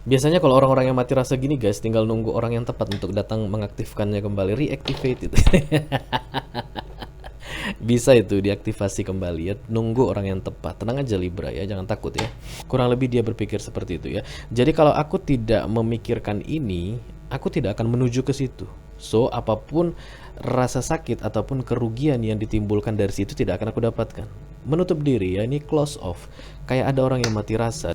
Biasanya kalau orang-orang yang mati rasa gini guys, tinggal nunggu orang yang tepat untuk datang mengaktifkannya kembali, reactivate itu. Bisa itu diaktifasi kembali ya, nunggu orang yang tepat. Tenang aja Libra ya, jangan takut ya. Kurang lebih dia berpikir seperti itu ya. Jadi kalau aku tidak memikirkan ini, aku tidak akan menuju ke situ. So apapun rasa sakit ataupun kerugian yang ditimbulkan dari situ tidak akan aku dapatkan. Menutup diri ya, ini close off. Kayak ada orang yang mati rasa.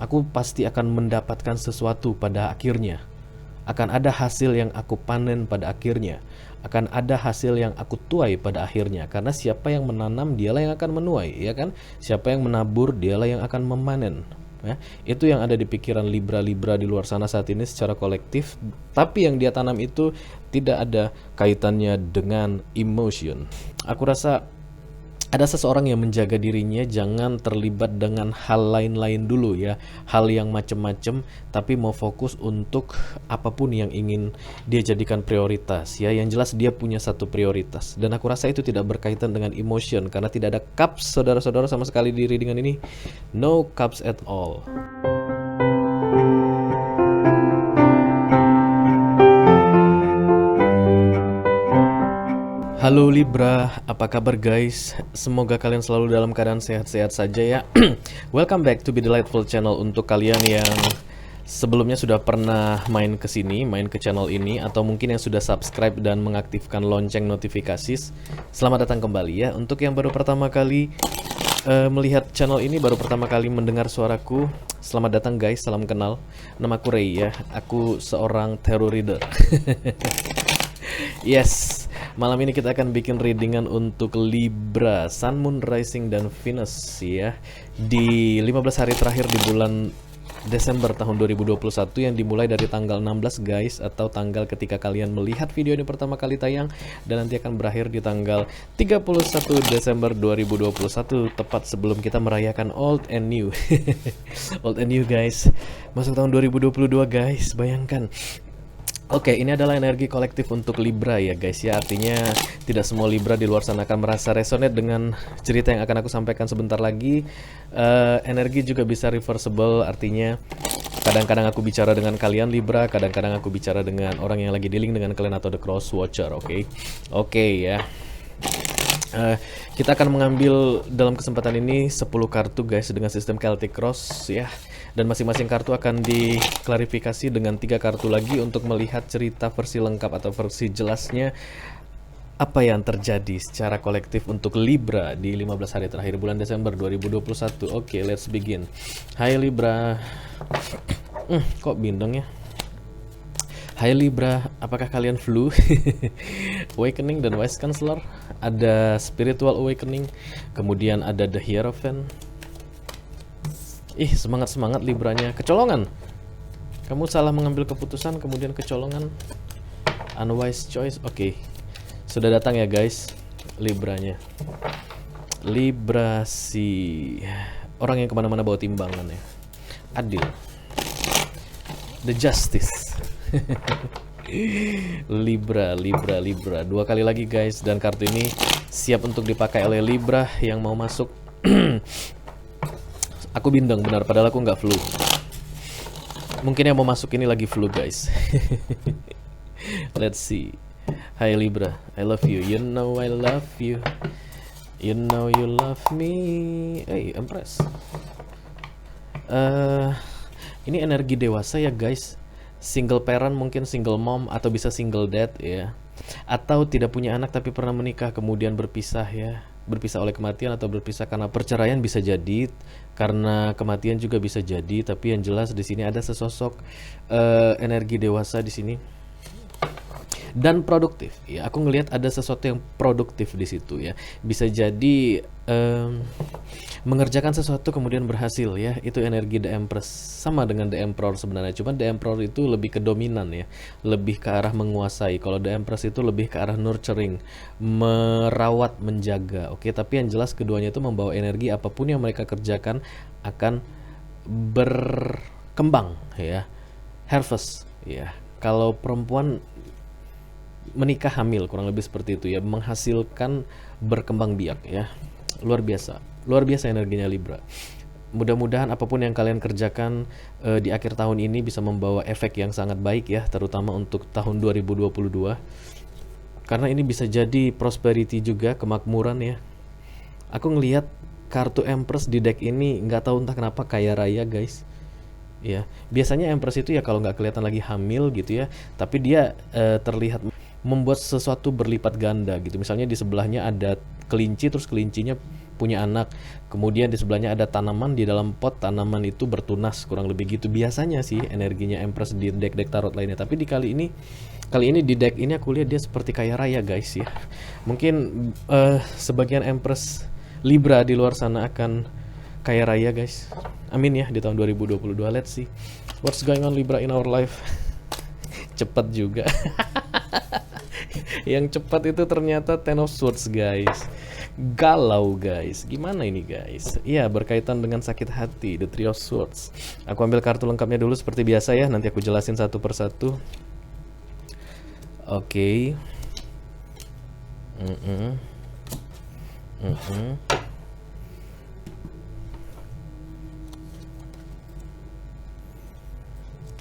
Aku pasti akan mendapatkan sesuatu pada akhirnya. Akan ada hasil yang aku panen pada akhirnya. Akan ada hasil yang aku tuai pada akhirnya. Karena siapa yang menanam, dialah yang akan menuai, ya kan? Siapa yang menabur, dialah yang akan memanen. Ya, itu yang ada di pikiran Libra-Libra di luar sana saat ini secara kolektif. Tapi yang dia tanam itu tidak ada kaitannya dengan emotion. Aku rasa ada seseorang yang menjaga dirinya jangan terlibat dengan hal lain-lain dulu ya, hal yang macem-macem, tapi mau fokus untuk apapun yang ingin dia jadikan prioritas ya. Yang jelas dia punya satu prioritas, dan aku rasa itu tidak berkaitan dengan emotion karena tidak ada cups saudara-saudara sama sekali di readingan ini, no cups at all. Halo Libra, apa kabar guys? Semoga kalian selalu dalam keadaan sehat-sehat saja ya. Welcome back to Be Delightful Channel. Untuk kalian yang sebelumnya sudah pernah main ke sini, main ke channel ini, atau mungkin yang sudah subscribe dan mengaktifkan lonceng notifikasi, selamat datang kembali ya. Untuk yang baru pertama kali melihat channel ini, baru pertama kali mendengar suaraku, selamat datang guys, salam kenal. Nama aku Ray ya, aku seorang tarot reader. Yes, malam ini kita akan bikin readingan untuk Libra, Sun, Moon, Rising, dan Venus ya. Di 15 hari terakhir di bulan Desember tahun 2021 yang dimulai dari tanggal 16 guys, atau tanggal ketika kalian melihat video ini pertama kali tayang, dan nanti akan berakhir di tanggal 31 Desember 2021, tepat sebelum kita merayakan Old and New. Old and New guys, masuk tahun 2022 guys, bayangkan. Oke, ini adalah energi kolektif untuk Libra ya guys ya. Artinya tidak semua Libra di luar sana akan merasa resonate dengan cerita yang akan aku sampaikan sebentar lagi. Energi juga bisa reversible, artinya kadang-kadang aku bicara dengan kalian Libra, kadang-kadang aku bicara dengan orang yang lagi dealing dengan kalian atau the cross watcher. Oke ya. Kita akan mengambil dalam kesempatan ini 10 kartu guys dengan sistem Celtic Cross ya. Dan masing-masing kartu akan diklarifikasi dengan 3 kartu lagi untuk melihat cerita versi lengkap atau versi jelasnya apa yang terjadi secara kolektif untuk Libra di 15 hari terakhir bulan Desember 2021. Oke, let's begin. Hai Libra. Kok bindeng ya? Hai Libra, apakah kalian flu? Awakening dan Wise Counselor. Ada Spiritual Awakening. Kemudian ada The Hierophant. Ih, semangat-semangat Libranya. Kecolongan. Kamu salah mengambil keputusan, kemudian kecolongan. Unwise choice. Oke. Sudah datang ya guys Libranya. Libra si orang yang kemana-mana bawa timbangan ya. Adil. The Justice. Libra. Dua kali lagi guys, dan kartu ini siap untuk dipakai oleh Libra yang mau masuk. Aku bindeng benar, padahal aku nggak flu. Mungkin yang mau masuk ini lagi flu guys. Let's see. Hai Libra, I love you. You know I love you. You know you love me. Hey Empress. Ini energi dewasa ya guys. Single parent, mungkin single mom, atau bisa single dad ya. Atau tidak punya anak tapi pernah menikah kemudian berpisah ya. Berpisah oleh kematian atau berpisah karena perceraian bisa jadi, karena kematian juga bisa jadi. Tapi yang jelas di sini ada sesosok energi dewasa di sini dan produktif ya. Aku ngelihat ada sesuatu yang produktif di situ ya. Bisa jadi mengerjakan sesuatu kemudian berhasil ya. Itu energi The Empress, sama dengan The Emperor sebenarnya. Cuman The Emperor itu lebih ke dominan ya, lebih ke arah menguasai. Kalau The Empress itu lebih ke arah nurturing, merawat, menjaga. Oke, tapi yang jelas keduanya itu membawa energi, apapun yang mereka kerjakan akan berkembang ya. Harvest ya. Kalau perempuan menikah hamil, kurang lebih seperti itu ya, menghasilkan berkembang biak ya. Luar biasa energinya Libra. Mudah-mudahan apapun yang kalian kerjakan di akhir tahun ini bisa membawa efek yang sangat baik ya, terutama untuk tahun 2022. Karena ini bisa jadi prosperity juga, kemakmuran ya. Aku ngelihat kartu Empress di deck ini nggak tahu entah kenapa kaya raya guys. Ya, biasanya Empress itu ya kalau nggak kelihatan lagi hamil gitu ya, tapi dia terlihat membuat sesuatu berlipat ganda gitu. Misalnya di sebelahnya ada kelinci, terus kelincinya punya anak, kemudian di sebelahnya ada tanaman, di dalam pot tanaman itu bertunas, kurang lebih gitu biasanya sih energinya Empress di deck-deck tarot lainnya. Tapi di kali ini di deck ini aku lihat dia seperti kaya raya guys ya. Mungkin sebagian Empress Libra di luar sana akan kaya raya guys, amin ya di tahun 2022. Let's see what's going on Libra in our life. Cepat juga. Yang cepat itu ternyata Ten of Swords guys. Galau guys, gimana ini guys? Iya, berkaitan dengan sakit hati, The Three of Swords. Aku ambil kartu lengkapnya dulu seperti biasa ya, nanti aku jelasin satu persatu. Oke.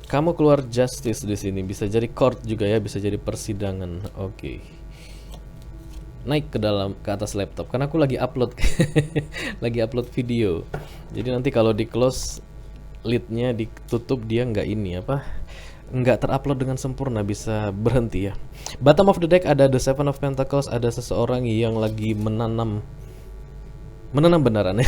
Kamu keluar justice di sini, bisa jadi court juga ya, bisa jadi persidangan. Oke. Naik ke atas laptop karena aku lagi upload lagi upload video. Jadi nanti kalau di close lidnya ditutup dia nggak terupload dengan sempurna, bisa berhenti ya. Bottom of the deck ada the Seven of Pentacles, ada seseorang yang lagi menanam beneran.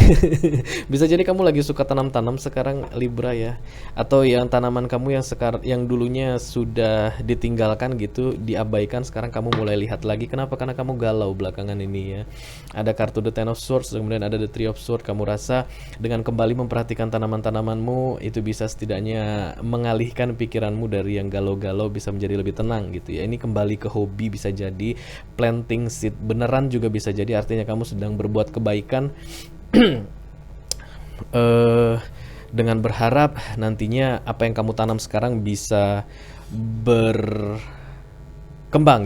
Bisa jadi kamu lagi suka tanam-tanam sekarang Libra ya, atau yang tanaman kamu yang dulunya sudah ditinggalkan gitu, diabaikan, sekarang kamu mulai lihat lagi. Kenapa? Karena kamu galau belakangan ini ya. Ada kartu the Ten of Swords, kemudian ada the Three of Swords. Kamu rasa dengan kembali memperhatikan tanaman-tanamanmu itu bisa setidaknya mengalihkan pikiranmu dari yang galau-galau, bisa menjadi lebih tenang gitu ya. Ini kembali ke hobi, bisa jadi planting seed beneran juga bisa jadi, artinya kamu sedang berbuat kebaikan dengan berharap nantinya apa yang kamu tanam sekarang bisa berkembang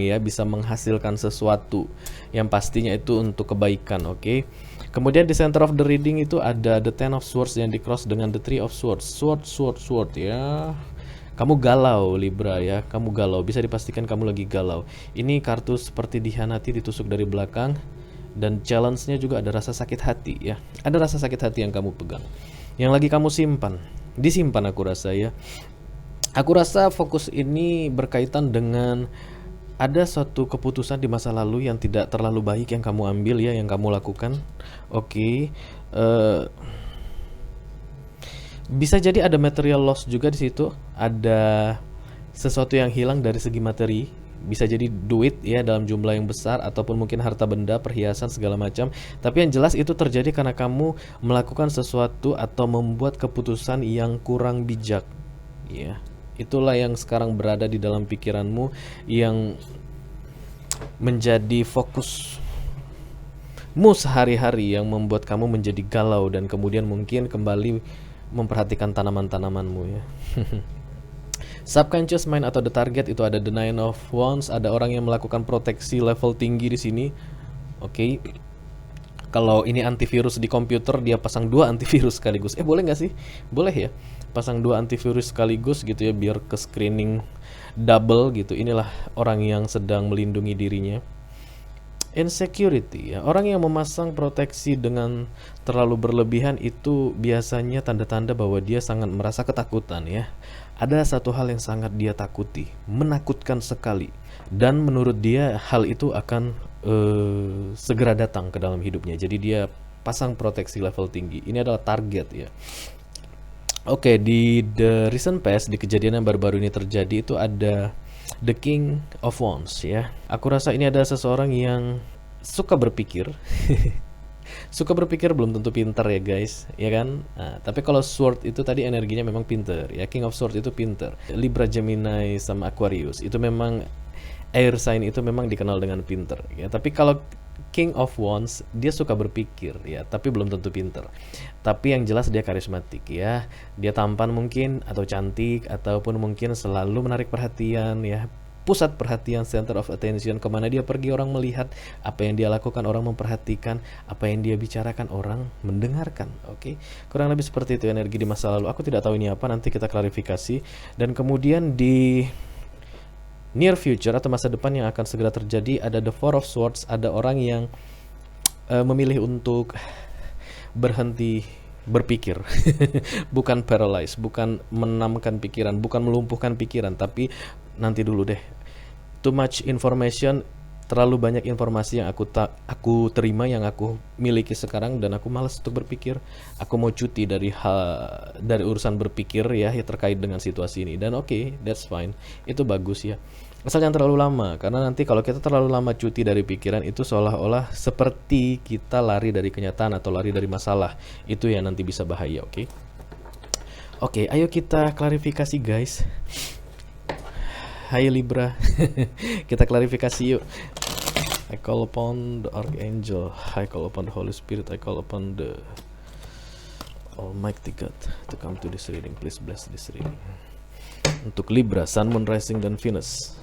ya, bisa menghasilkan sesuatu yang pastinya itu untuk kebaikan. Oke. Kemudian di center of the reading itu ada the Ten of Swords yang di cross dengan the Three of Swords. Sword ya. Kamu galau Libra ya, kamu galau, bisa dipastikan kamu lagi galau. Ini kartu seperti dikhianati, ditusuk dari belakang. Dan challenge-nya juga ada rasa sakit hati ya. Ada rasa sakit hati yang kamu pegang, yang lagi kamu disimpan aku rasa ya. Aku rasa fokus ini berkaitan dengan ada suatu keputusan di masa lalu yang tidak terlalu baik yang kamu ambil ya, yang kamu lakukan. Oke. Bisa jadi ada material loss juga di situ, ada sesuatu yang hilang dari segi materi. Bisa jadi duit ya dalam jumlah yang besar, ataupun mungkin harta benda, perhiasan segala macam. Tapi yang jelas itu terjadi karena kamu melakukan sesuatu atau membuat keputusan yang kurang bijak ya. Itulah yang sekarang berada di dalam pikiranmu, yang menjadi fokusmu sehari-hari, yang membuat kamu menjadi galau dan kemudian mungkin kembali memperhatikan tanaman-tanamanmu ya. Subconscious mind atau the target itu ada the Nine of Wands, ada orang yang melakukan proteksi level tinggi di sini. Oke. Kalau ini antivirus di komputer, dia pasang 2 antivirus sekaligus. Boleh nggak sih? Boleh ya. Pasang 2 antivirus sekaligus gitu ya, biar ke screening double gitu. Inilah orang yang sedang melindungi dirinya. Insecurity ya, orang yang memasang proteksi dengan terlalu berlebihan itu biasanya tanda-tanda bahwa dia sangat merasa ketakutan ya. Ada satu hal yang sangat dia takuti, menakutkan sekali, dan menurut dia hal itu akan segera datang ke dalam hidupnya. Jadi dia pasang proteksi level tinggi. Ini adalah target ya. Oke, di the recent past, di kejadian yang baru-baru ini terjadi itu ada the King of Wands ya. Aku rasa ini ada seseorang yang suka berpikir. Suka berpikir belum tentu pintar ya guys, ya kan? Nah, tapi kalau Sword itu tadi energinya memang pintar ya. King of Sword itu pintar. Libra, Gemini, sama Aquarius itu memang air sign, itu memang dikenal dengan pintar ya. Tapi kalau King of Wands dia suka berpikir ya, tapi belum tentu pintar. Tapi yang jelas dia karismatik ya. Dia tampan mungkin, atau cantik, ataupun mungkin selalu menarik perhatian ya. pusat perhatian, center of attention. Kemana dia pergi orang melihat, apa yang dia lakukan orang memperhatikan, apa yang dia bicarakan orang mendengarkan. Oke, kurang lebih seperti itu energi di masa lalu. Aku tidak tahu ini apa, nanti kita klarifikasi. Dan kemudian di near future atau masa depan yang akan segera terjadi, ada the Four of Swords. Ada orang yang memilih untuk berhenti berpikir. Bukan paralyze, bukan menamkan pikiran, bukan melumpuhkan pikiran, tapi nanti dulu deh. Too much information, terlalu banyak informasi yang aku terima, yang aku miliki sekarang, dan aku malas untuk berpikir. Aku mau cuti dari urusan berpikir ya terkait dengan situasi ini. Dan oke, that's fine. Itu bagus ya. Asal jangan terlalu lama, karena nanti kalau kita terlalu lama cuti dari pikiran, itu seolah-olah seperti kita lari dari kenyataan atau lari dari masalah. Itu yang nanti bisa bahaya, oke? Oke, ayo kita klarifikasi guys. Hai Libra. Kita klarifikasi yuk. I call upon the Archangel, I call upon the Holy Spirit, I call upon the Almighty God to come to this reading. Please bless this reading. Untuk Libra, Sun, Moon, Rising, dan Venus.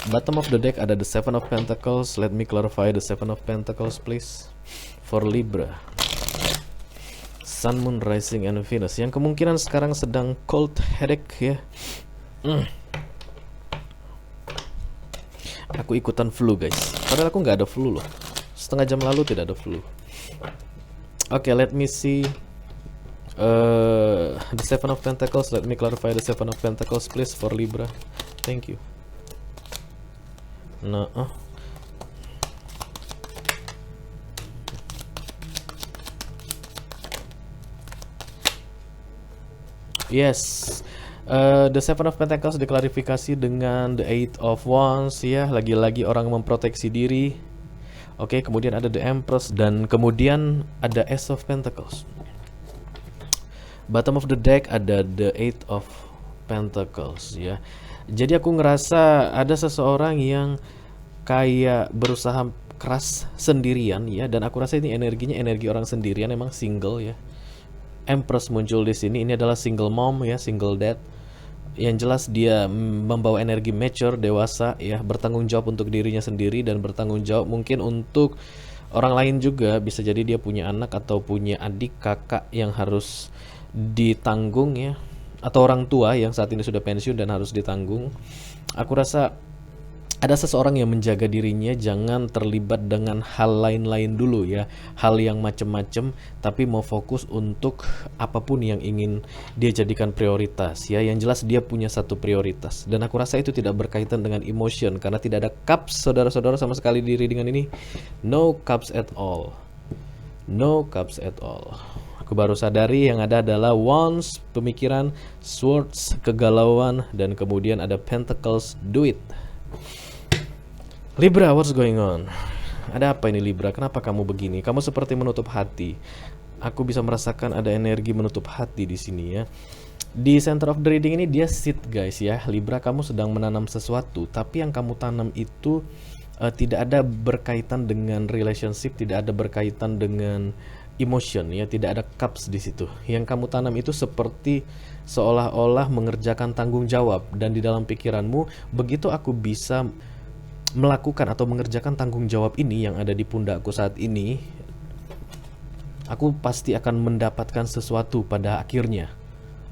Bottom of the deck ada the Seven of Pentacles. Let me clarify the Seven of Pentacles please. For Libra, Sun, Moon, Rising, and Venus, yang kemungkinan sekarang sedang cold headache ya. Aku ikutan flu guys, padahal aku nggak ada flu loh. Setengah jam lalu tidak ada flu. Oke, let me see the Seven of Pentacles. Let me clarify the Seven of Pentacles please for Libra. Thank you. Nah, yes, the Seven of Pentacles diklarifikasi dengan the Eight of Wands ya. Lagi-lagi orang memproteksi diri. Oke, kemudian ada the Empress, dan kemudian ada Ace of Pentacles. Bottom of the deck ada the Eight of Pentacles ya. Jadi aku ngerasa ada seseorang yang kayak berusaha keras sendirian ya, dan aku rasa ini energinya energi orang sendirian, emang single ya. Empress muncul di sini, ini adalah single mom ya, single dad. Yang jelas dia membawa energi mature, dewasa ya, bertanggung jawab untuk dirinya sendiri dan bertanggung jawab mungkin untuk orang lain juga. Bisa jadi dia punya anak atau punya adik, kakak yang harus ditanggung ya, atau orang tua yang saat ini sudah pensiun dan harus ditanggung. Aku rasa ada seseorang yang menjaga dirinya jangan terlibat dengan hal lain-lain dulu ya, hal yang macem-macem, tapi mau fokus untuk apapun yang ingin dia jadikan prioritas ya. Yang jelas dia punya satu prioritas, dan aku rasa itu tidak berkaitan dengan emotion, karena tidak ada cups saudara-saudara sama sekali di readingan ini. No cups at all, no cups at all. Aku baru sadari yang ada adalah Wands, pemikiran, Swords, kegalauan, dan kemudian ada Pentacles, duit. Libra, what's going on? Ada apa ini Libra? Kenapa kamu begini? Kamu seperti menutup hati. Aku bisa merasakan ada energi menutup hati di sini ya. Di center of the reading ini dia sit guys ya. Libra, kamu sedang menanam sesuatu, tapi yang kamu tanam itu tidak ada berkaitan dengan relationship, tidak ada berkaitan dengan emotion ya, tidak ada cups di situ. Yang kamu tanam itu seperti seolah-olah mengerjakan tanggung jawab, dan di dalam pikiranmu, begitu aku bisa melakukan atau mengerjakan tanggung jawab ini yang ada di pundakku saat ini, aku pasti akan mendapatkan sesuatu pada akhirnya.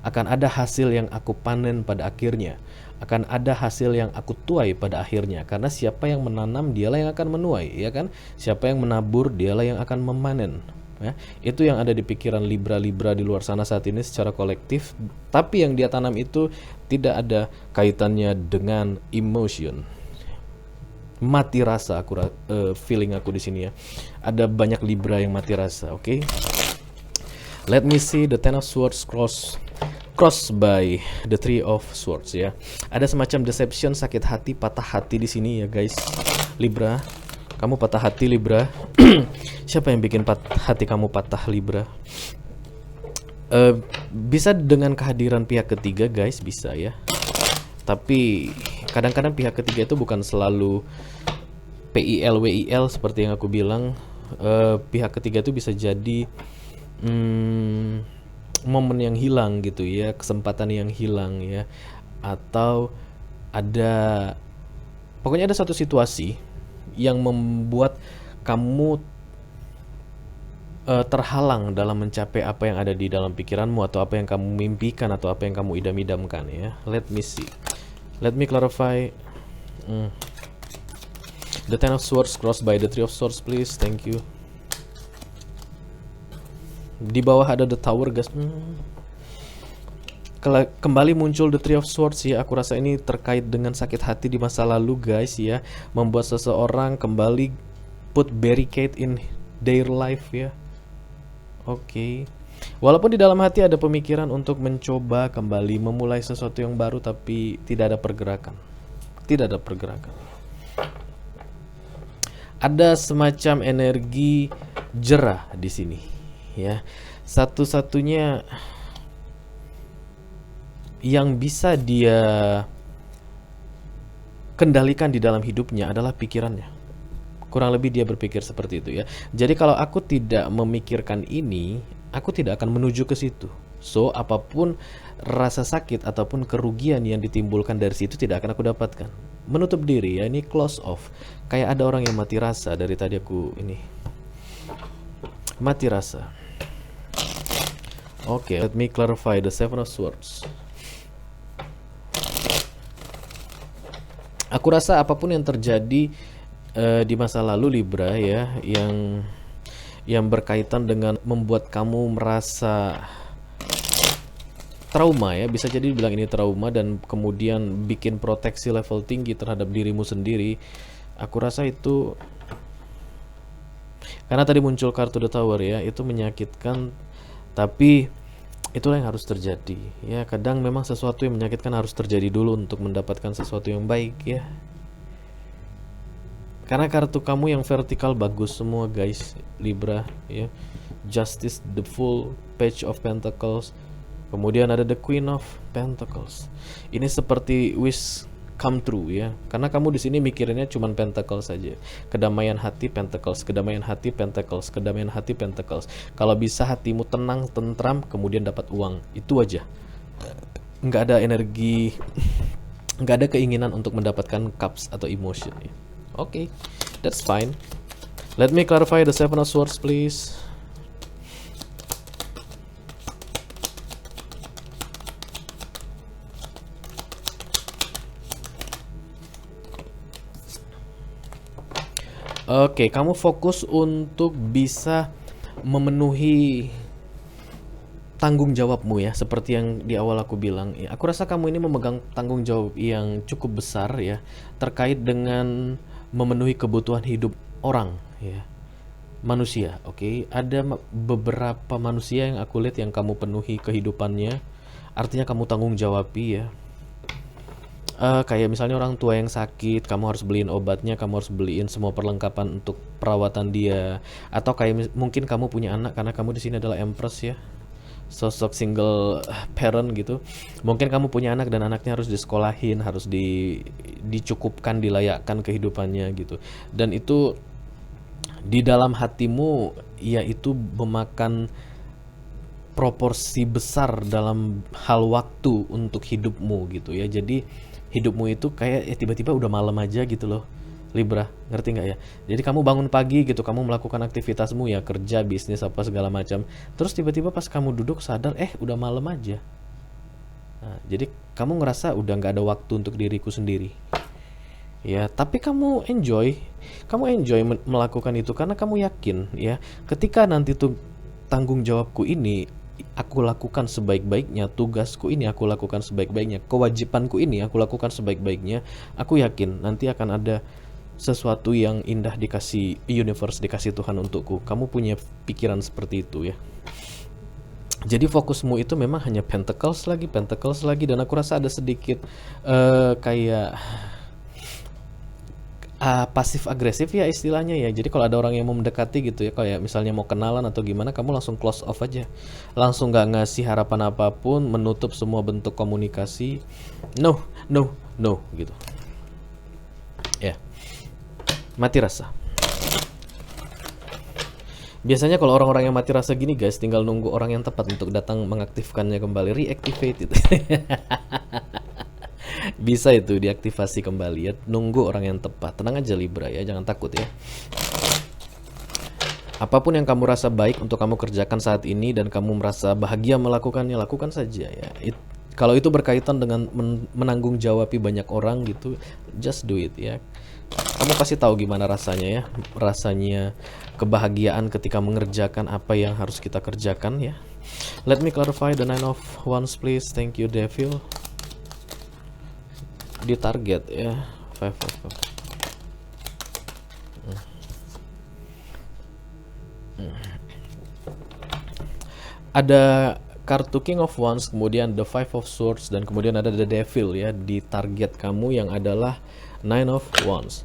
Akan ada hasil yang aku panen pada akhirnya. Akan ada hasil yang aku tuai pada akhirnya. Karena siapa yang menanam, dialah yang akan menuai, ya kan? Siapa yang menabur, dialah yang akan memanen. Ya, itu yang ada di pikiran Libra-Libra di luar sana saat ini secara kolektif. Tapi yang dia tanam itu tidak ada kaitannya dengan emotion. Mati rasa aku feeling aku di sini ya. Ada banyak Libra yang mati rasa, oke? Let me see the Ten of Swords cross by the Three of Swords ya. Ada semacam deception, sakit hati, patah hati di sini ya guys. Libra, kamu patah hati Libra. Siapa yang bikin hati kamu patah Libra? Bisa dengan kehadiran pihak ketiga guys, bisa ya. Tapi kadang-kadang pihak ketiga itu bukan selalu PIL, WIL seperti yang aku bilang. Pihak ketiga itu bisa jadi momen yang hilang gitu ya, kesempatan yang hilang ya, atau ada, pokoknya ada satu situasi yang membuat kamu terhalang dalam mencapai apa yang ada di dalam pikiranmu, atau apa yang kamu mimpikan, atau apa yang kamu idam-idamkan ya. Let me see. Let me clarify. The Ten of Swords crossed by the Three of Swords, please. Thank you. Di bawah ada the Tower, guys. Kembali muncul the Three of Swords ya. Aku rasa ini terkait dengan sakit hati di masa lalu, guys ya. Membuat seseorang kembali put barricade in their life ya. Oke. Walaupun di dalam hati ada pemikiran untuk mencoba kembali memulai sesuatu yang baru, tapi tidak ada pergerakan. Tidak ada pergerakan. Ada semacam energi jerah di sini ya. Satu-satunya yang bisa dia kendalikan di dalam hidupnya adalah pikirannya. Kurang lebih dia berpikir seperti itu ya. Jadi kalau aku tidak memikirkan ini, aku tidak akan menuju ke situ. So, apapun rasa sakit ataupun kerugian yang ditimbulkan dari situ tidak akan aku dapatkan. Menutup diri ya, ini close off. Kayak ada orang yang mati rasa dari tadi aku ini. Mati rasa. Oke, let me clarify the Seven of Swords. Aku rasa apapun yang terjadi di masa lalu Libra ya, yang berkaitan dengan membuat kamu merasa trauma ya, bisa jadi dibilang ini trauma, dan kemudian bikin proteksi level tinggi terhadap dirimu sendiri. Aku rasa itu karena tadi muncul kartu the Tower ya, itu menyakitkan, tapi itulah yang harus terjadi ya. Kadang memang sesuatu yang menyakitkan harus terjadi dulu untuk mendapatkan sesuatu yang baik ya. Karena kartu kamu yang vertikal bagus semua guys, Libra ya. Justice, the Fool, Page of Pentacles, kemudian ada the Queen of Pentacles. Ini seperti wish come true ya. Karena kamu di sini mikirinnya cuman Pentacles saja. Kedamaian hati Pentacles, kedamaian hati Pentacles, kedamaian hati Pentacles. Kalau bisa hatimu tenang, tentram, kemudian dapat uang, itu aja. Nggak ada energi, nggak ada keinginan untuk mendapatkan cups atau emotion ya. Oke, that's fine. Let me clarify the Seven of Swords, please. Oke, kamu fokus untuk bisa memenuhi tanggung jawabmu ya, seperti yang di awal aku bilang. Ya, aku rasa kamu ini memegang tanggung jawab yang cukup besar ya, terkait dengan memenuhi kebutuhan hidup orang ya, manusia. Oke, ada beberapa manusia yang aku lihat yang kamu penuhi kehidupannya, artinya kamu tanggung jawabi ya. Kayak misalnya orang tua yang sakit, kamu harus beliin obatnya, kamu harus beliin semua perlengkapan untuk perawatan dia. Atau kayak mungkin kamu punya anak, karena kamu di sini adalah Empress ya, sosok single parent gitu. Mungkin kamu punya anak dan anaknya harus disekolahin, harus dicukupkan, dilayakkan kehidupannya gitu. Dan itu di dalam hatimu ya, itu memakan proporsi besar dalam hal waktu untuk hidupmu gitu ya. Jadi hidupmu itu kayak ya tiba-tiba udah malam aja gitu loh Libra, ngerti nggak ya? Jadi kamu bangun pagi gitu, kamu melakukan aktivitasmu ya, kerja, bisnis, apa segala macam. Terus tiba-tiba pas kamu duduk sadar, udah malam aja. Nah, jadi kamu ngerasa udah nggak ada waktu untuk diriku sendiri. Ya, tapi kamu enjoy melakukan itu karena kamu yakin ya, ketika nanti tuh tanggung jawabku ini aku lakukan sebaik-baiknya, tugasku ini aku lakukan sebaik-baiknya, kewajibanku ini aku lakukan sebaik-baiknya, aku yakin nanti akan ada sesuatu yang indah dikasih universe, dikasih Tuhan untukku. Kamu punya pikiran seperti itu ya. Jadi fokusmu itu memang hanya Pentacles lagi, dan aku rasa ada sedikit kayak pasif agresif ya istilahnya ya. Jadi kalau ada orang yang mau mendekati gitu ya, kayak misalnya mau kenalan atau gimana, kamu langsung close off aja, langsung nggak ngasih harapan apapun, menutup semua bentuk komunikasi, no gitu ya. Mati rasa. Biasanya kalau orang-orang yang mati rasa gini guys, tinggal nunggu orang yang tepat untuk datang mengaktifkannya kembali, reactivate itu. Bisa itu diaktifasi kembali ya. Nunggu orang yang tepat. Tenang aja Libra ya, jangan takut ya. Apapun yang kamu rasa baik untuk kamu kerjakan saat ini dan kamu merasa bahagia melakukannya, lakukan saja ya. Kalau itu berkaitan dengan menanggung jawabi banyak orang gitu, just do it ya. Kamu pasti tahu gimana rasanya ya. Rasanya kebahagiaan ketika mengerjakan apa yang harus kita kerjakan ya. Let me clarify the 9 of Wands please. Thank you Devil. Di target ya. 5 of Cups. Ada kartu King of Wands, kemudian the Five of Swords, dan kemudian ada the Devil ya di target kamu yang adalah 9 of Wands.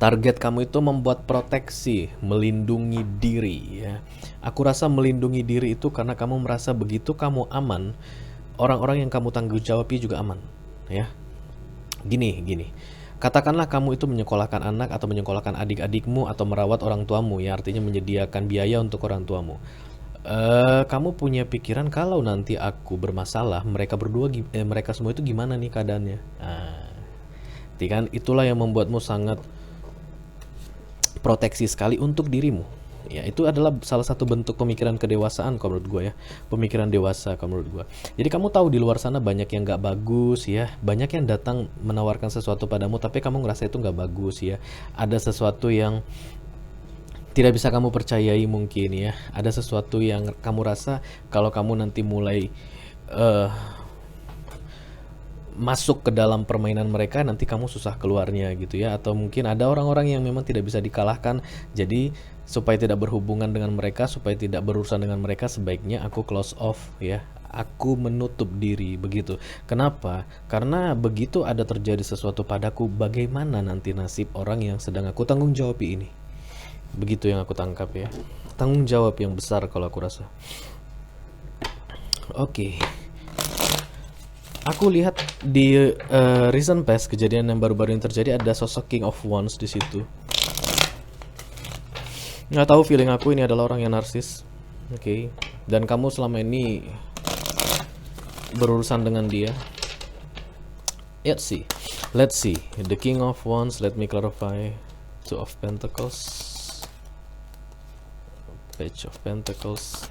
Target kamu itu membuat proteksi, melindungi diri ya. Aku rasa melindungi diri itu karena kamu merasa begitu kamu aman, orang-orang yang kamu tanggung jawabi juga aman ya. Gini. Katakanlah kamu itu menyekolahkan anak atau menyekolahkan adik-adikmu atau merawat orang tuamu ya, artinya menyediakan biaya untuk orang tuamu. Kamu punya pikiran kalau nanti aku bermasalah, mereka semua itu gimana nih keadaannya? Kan itulah yang membuatmu sangat proteksi sekali untuk dirimu. Ya, itu adalah salah satu bentuk pemikiran kedewasaan kalau menurut gue ya. Pemikiran dewasa kalau menurut gue. Jadi kamu tahu di luar sana banyak yang gak bagus ya. Banyak yang datang menawarkan sesuatu padamu tapi kamu ngerasa itu gak bagus ya. Ada sesuatu yang tidak bisa kamu percayai mungkin ya. Ada sesuatu yang kamu rasa kalau kamu nanti mulai masuk ke dalam permainan mereka nanti kamu susah keluarnya gitu ya. Atau mungkin ada orang-orang yang memang tidak bisa dikalahkan. Jadi supaya tidak berhubungan dengan mereka, supaya tidak berurusan dengan mereka, sebaiknya aku close off ya. Aku menutup diri begitu. Kenapa? Karena begitu ada terjadi sesuatu padaku, bagaimana nanti nasib orang yang sedang aku tanggung jawab ini. Begitu yang aku tangkap ya. Tanggung jawab yang besar kalau aku rasa. Oke. Aku lihat di recent past, kejadian yang baru-baru yang terjadi, ada sosok King of Wands di situ. Nggak tahu, feeling aku ini adalah orang yang narsis. Oke. Dan kamu selama ini berurusan dengan dia. Let's see. The King of Wands, let me clarify. Two of Pentacles, Page of Pentacles,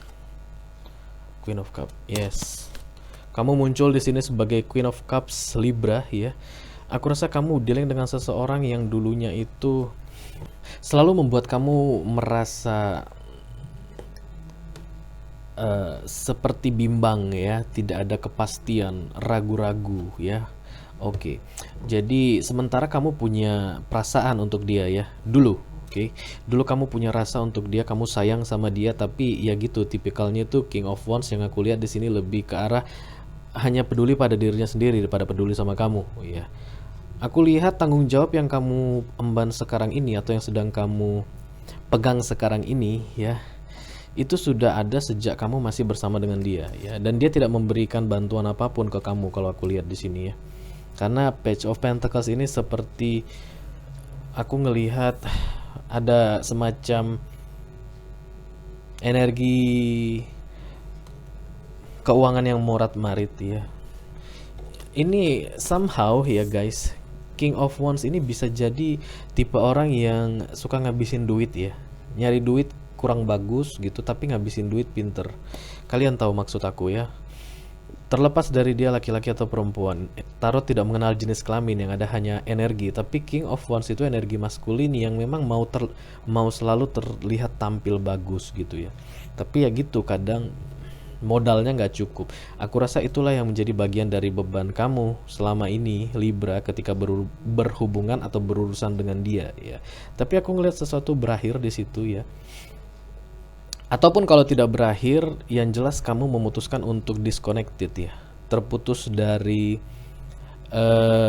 Queen of Cups. Yes. Kamu muncul di sini sebagai Queen of Cups Libra ya. Aku rasa kamu dealing dengan seseorang yang dulunya itu selalu membuat kamu merasa seperti bimbang ya, tidak ada kepastian, ragu-ragu ya. Oke. Jadi sementara kamu punya perasaan untuk dia ya, dulu. Oke. Dulu kamu punya rasa untuk dia, kamu sayang sama dia, tapi ya gitu, tipikalnya itu King of Wands yang aku lihat di sini lebih ke arah hanya peduli pada dirinya sendiri daripada peduli sama kamu ya. Aku lihat tanggung jawab yang kamu emban sekarang ini atau yang sedang kamu pegang sekarang ini ya, itu sudah ada sejak kamu masih bersama dengan dia ya, dan dia tidak memberikan bantuan apapun ke kamu kalau aku lihat di sini ya. Karena Page of Pentacles ini seperti aku ngelihat ada semacam energi keuangan yang morat-marit ya. Ini somehow ya guys, King of Wands ini bisa jadi tipe orang yang suka ngabisin duit ya. Nyari duit kurang bagus gitu tapi ngabisin duit pinter. Kalian tahu maksud aku ya. Terlepas dari dia laki-laki atau perempuan, tarot tidak mengenal jenis kelamin, yang ada hanya energi. Tapi King of Wands itu energi maskulin yang memang mau selalu terlihat tampil bagus gitu ya. Tapi ya gitu, kadang modalnya nggak cukup. Aku rasa itulah yang menjadi bagian dari beban kamu selama ini Libra ketika berhubungan atau berurusan dengan dia ya. Tapi aku ngelihat sesuatu berakhir di situ ya. Ataupun kalau tidak berakhir, yang jelas kamu memutuskan untuk disconnected ya, terputus dari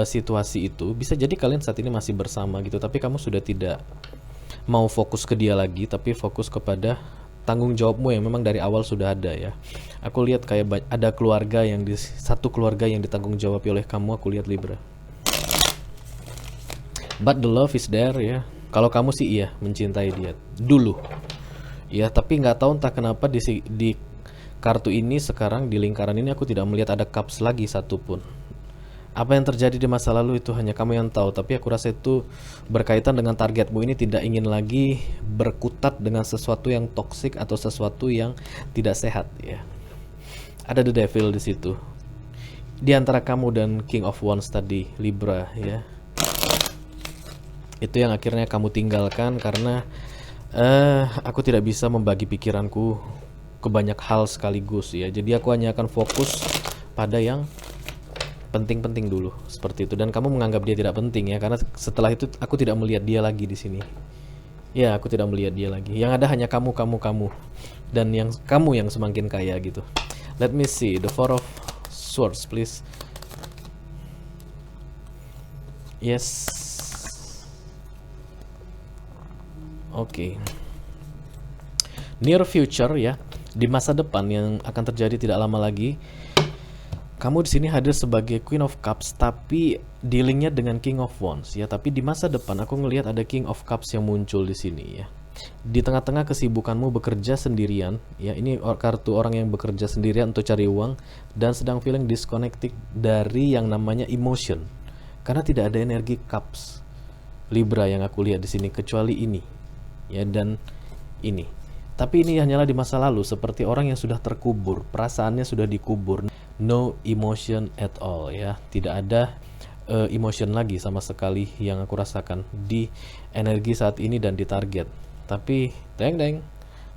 situasi itu. Bisa jadi kalian saat ini masih bersama gitu, tapi kamu sudah tidak mau fokus ke dia lagi, tapi fokus kepada tanggung jawabmu yang memang dari awal sudah ada ya. Aku lihat kayak ada keluarga satu keluarga yang ditanggung jawab oleh kamu, aku lihat Libra. But the love is there ya. Kalau kamu sih iya mencintai dia dulu ya, tapi nggak tahu entah kenapa di kartu ini sekarang di lingkaran ini aku tidak melihat ada cups lagi satupun. Apa yang terjadi di masa lalu itu hanya kamu yang tahu, tapi aku rasa itu berkaitan dengan targetmu ini tidak ingin lagi berkutat dengan sesuatu yang toksik atau sesuatu yang tidak sehat ya. Ada the devil di situ. Di antara kamu dan King of Wands tadi, Libra ya. Itu yang akhirnya kamu tinggalkan karena aku tidak bisa membagi pikiranku ke banyak hal sekaligus ya. Jadi aku hanya akan fokus pada yang penting-penting dulu seperti itu, dan kamu menganggap dia tidak penting ya, karena setelah itu aku tidak melihat dia lagi di sini. Ya, aku tidak melihat dia lagi. Yang ada hanya kamu dan yang kamu yang semakin kaya gitu. Let me see the Four of Swords please. Yes. Oke. Near future ya, di masa depan yang akan terjadi tidak lama lagi. Kamu di sini hadir sebagai Queen of Cups, tapi dealingnya dengan King of Wands ya. Tapi di masa depan aku ngelihat ada King of Cups yang muncul di sini ya. Di tengah-tengah kesibukanmu bekerja sendirian ya, ini kartu orang yang bekerja sendirian untuk cari uang dan sedang feeling disconnected dari yang namanya emotion, karena tidak ada energi Cups Libra yang aku lihat di sini kecuali ini ya, dan ini. Tapi ini hanyalah di masa lalu, seperti orang yang sudah terkubur, perasaannya sudah dikubur. No emotion at all ya, tidak ada emotion lagi sama sekali yang aku rasakan di energi saat ini dan di target. Tapi deng,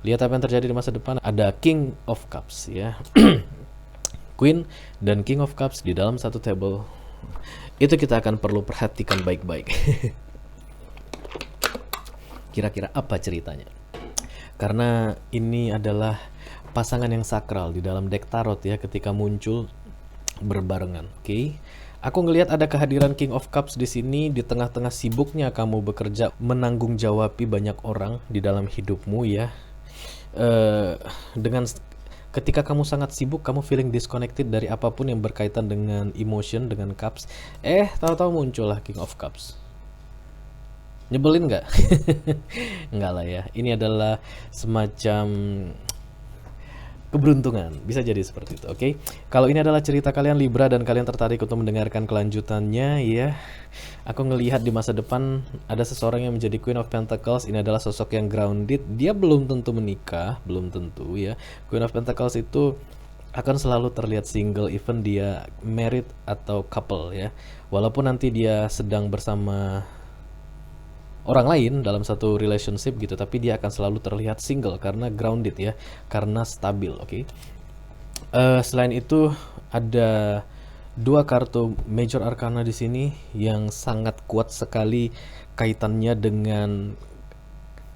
lihat apa yang terjadi di masa depan. Ada King of Cups ya. Queen dan King of Cups di dalam satu table. Itu kita akan perlu perhatikan baik-baik. Kira-kira apa ceritanya? Karena ini adalah pasangan yang sakral di dalam deck tarot ya, ketika muncul berbarengan. Oke. Aku ngelihat ada kehadiran King of Cups di sini di tengah-tengah sibuknya kamu bekerja menanggung jawabi banyak orang di dalam hidupmu ya. Dengan ketika kamu sangat sibuk, kamu feeling disconnected dari apapun yang berkaitan dengan emotion, dengan Cups. Tahu-tahu muncullah King of Cups. Nyebelin nggak? Nggak lah ya. Ini adalah semacam keberuntungan, bisa jadi seperti itu. Oke. Kalau ini adalah cerita kalian Libra dan kalian tertarik untuk mendengarkan kelanjutannya ya, aku ngelihat di masa depan ada seseorang yang menjadi Queen of Pentacles. Ini adalah sosok yang grounded. Dia belum tentu menikah, belum tentu ya. Queen of Pentacles itu akan selalu terlihat single even dia married atau couple ya. Walaupun nanti dia sedang bersama orang lain dalam satu relationship gitu, tapi dia akan selalu terlihat single karena grounded ya, karena stabil. Oke. Selain itu ada dua kartu major arcana di sini yang sangat kuat sekali kaitannya dengan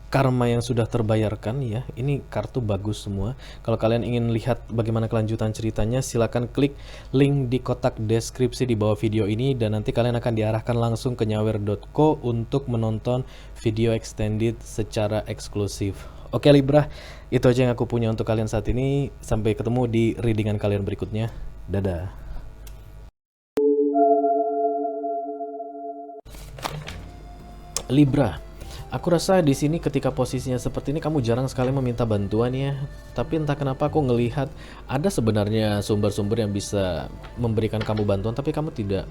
karma yang sudah terbayarkan ya. Ini kartu bagus semua. Kalau kalian ingin lihat bagaimana kelanjutan ceritanya, silakan klik link di kotak deskripsi di bawah video ini, dan nanti kalian akan diarahkan langsung ke nyawer.co untuk menonton video extended secara eksklusif. Oke Libra, itu aja yang aku punya untuk kalian saat ini. Sampai ketemu di readingan kalian berikutnya. Dadah. Libra, aku rasa di sini ketika posisinya seperti ini kamu jarang sekali meminta bantuan ya. Tapi entah kenapa aku ngelihat ada sebenarnya sumber-sumber yang bisa memberikan kamu bantuan, tapi kamu tidak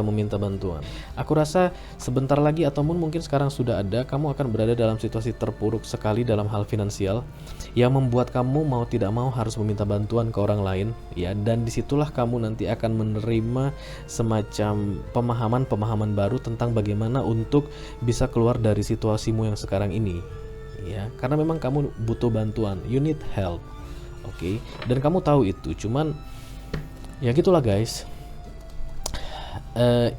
meminta bantuan. Aku rasa sebentar lagi ataupun mungkin sekarang sudah ada, kamu akan berada dalam situasi terpuruk sekali dalam hal finansial yang membuat kamu mau tidak mau harus meminta bantuan ke orang lain ya, dan disitulah kamu nanti akan menerima semacam pemahaman baru tentang bagaimana untuk bisa keluar dari situasimu yang sekarang ini ya, karena memang kamu butuh bantuan, you need help. Oke. Dan kamu tahu itu, cuman ya gitulah guys.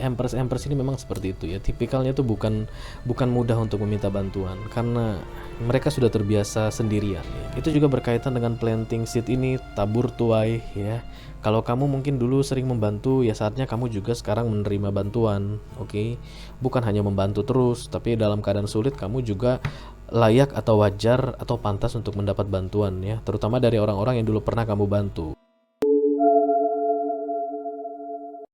Empress ini memang seperti itu ya, tipikalnya tuh bukan mudah untuk meminta bantuan karena mereka sudah terbiasa sendirian ya. Itu juga berkaitan dengan planting seed ini, tabur tuai ya. Kalau kamu mungkin dulu sering membantu ya, saatnya kamu juga sekarang menerima bantuan. Oke. Bukan hanya membantu terus, tapi dalam keadaan sulit kamu juga layak atau wajar atau pantas untuk mendapat bantuan ya, terutama dari orang-orang yang dulu pernah kamu bantu.